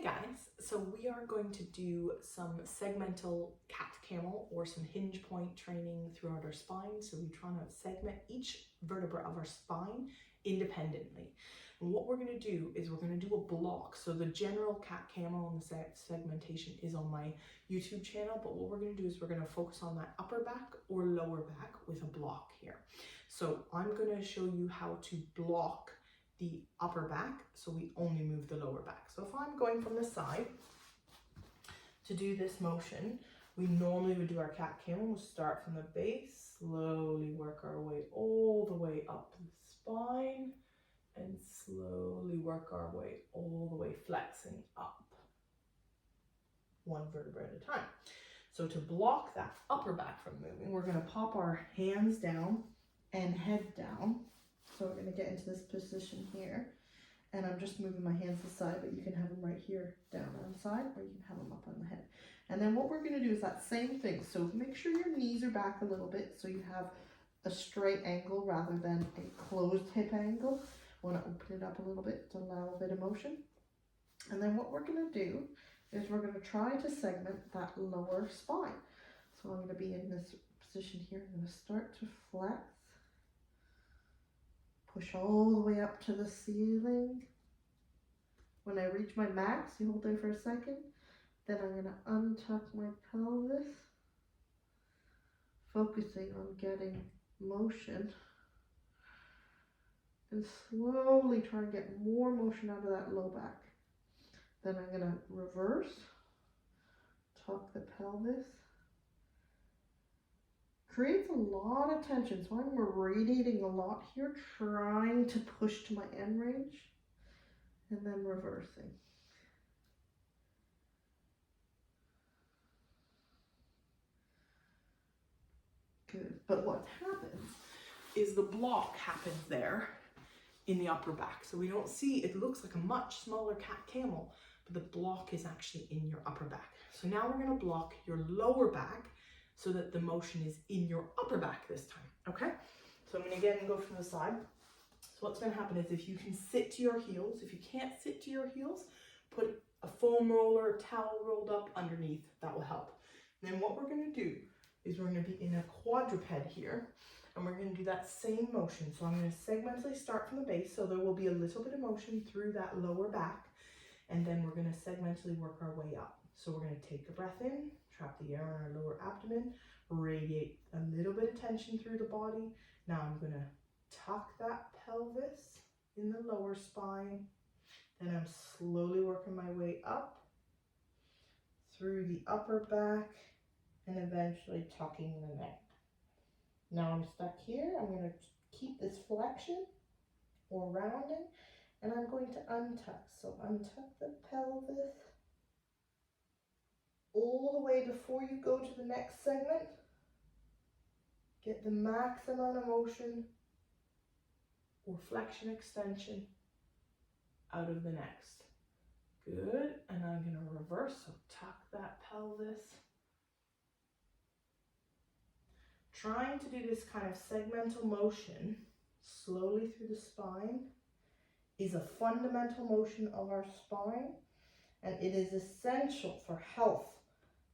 guys, so we are going to do some segmental cat-camel or some hinge point training throughout our spine. So we're trying to segment each vertebra of our spine independently. And what we're going to do is we're going to do a block. So the general cat-camel and the segmentation is on my YouTube channel, but what we're going to do is we're going to focus on that upper back or lower back with a block here. So I'm going to show you how to block the upper back, so we only move the lower back. So if I'm going from the side to do this motion, we normally would do our cat-camel. We'll start from the base, slowly work our way all the way up the spine, and slowly work our way all the way flexing up, one vertebra at a time. So to block that upper back from moving, we're going to pop our hands down and head down. So we're going to get into this position here, and I'm just moving my hands aside, but you can have them right here down on the side, or you can have them up on the head. And then what we're going to do is that same thing. So make sure your knees are back a little bit so you have a straight angle rather than a closed hip angle. Want to open it up a little bit to allow a bit of motion. And then what we're going to do is we're going to try to segment that lower spine. So I'm going to be in this position here. I'm going to start to flex. Push all the way up to the ceiling. When I reach my max, you hold there for a second. Then I'm going to untuck my pelvis, focusing on getting motion. And slowly try and get more motion out of that low back. Then I'm going to reverse, tuck the pelvis. Creates a lot of tension, so I'm radiating a lot here, trying to push to my end range, and then reversing. Good, but what happens is the block happens there in the upper back. So we don't see, it looks like a much smaller cat-camel, but the block is actually in your upper back. So now we're gonna block your lower back so that the motion is in your upper back this time, okay? So I'm gonna again go from the side. So what's gonna happen is if you can sit to your heels, if you can't sit to your heels, put a foam roller or towel rolled up underneath, that will help. And then what we're gonna do is we're gonna be in a quadruped here, and we're gonna do that same motion. So I'm gonna segmentally start from the base, so there will be a little bit of motion through that lower back, and then we're gonna segmentally work our way up. So we're gonna take a breath in, trap the air in our lower abdomen, radiate a little bit of tension through the body. Now I'm gonna tuck that pelvis in the lower spine. Then I'm slowly working my way up through the upper back and eventually tucking the neck. Now I'm stuck here. I'm gonna keep this flexion or rounding, and I'm going to untuck. So untuck the pelvis all the way before you go to the next segment. Get the max amount of motion or flexion extension out of the next. Good, and I'm gonna reverse, so tuck that pelvis. Trying to do this kind of segmental motion slowly through the spine is a fundamental motion of our spine, and it is essential for health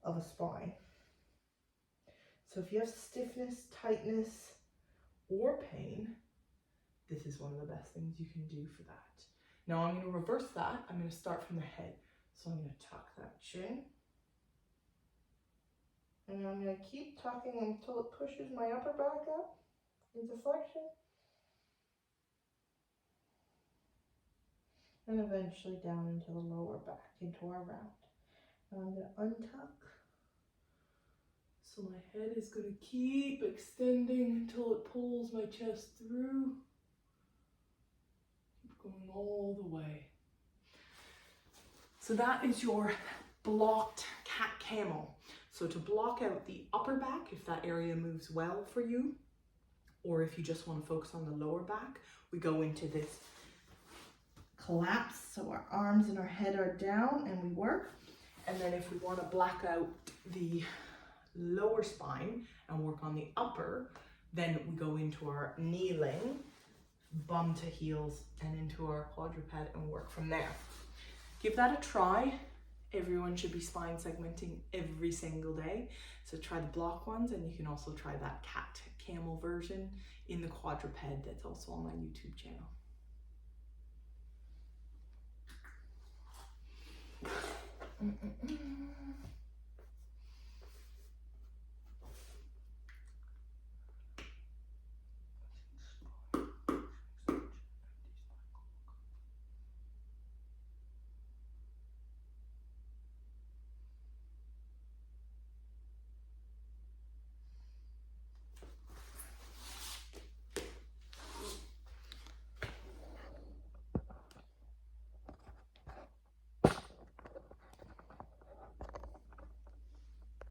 of a spine. So if you have stiffness, tightness, or pain, this is one of the best things you can do for that. Now I'm going to reverse that. I'm going to start from the head. So I'm going to tuck that chin. And I'm going to keep tucking until it pushes my upper back up into flexion. And eventually down into the lower back, into our round. And I'm going to untuck. So my head is going to keep extending until it pulls my chest through. Keep going all the way. So that is your blocked cat-camel. So to block out the upper back, if that area moves well for you, or if you just want to focus on the lower back, we go into this collapse. So our arms and our head are down and we work. And then if we want to black out the lower spine and work on the upper, then we go into our kneeling, bum to heels, and into our quadruped and work from there. give that a try. Everyone should be spine segmenting every single day. So try the block ones, and you can also try that cat camel version in the quadruped that's also on my YouTube channel.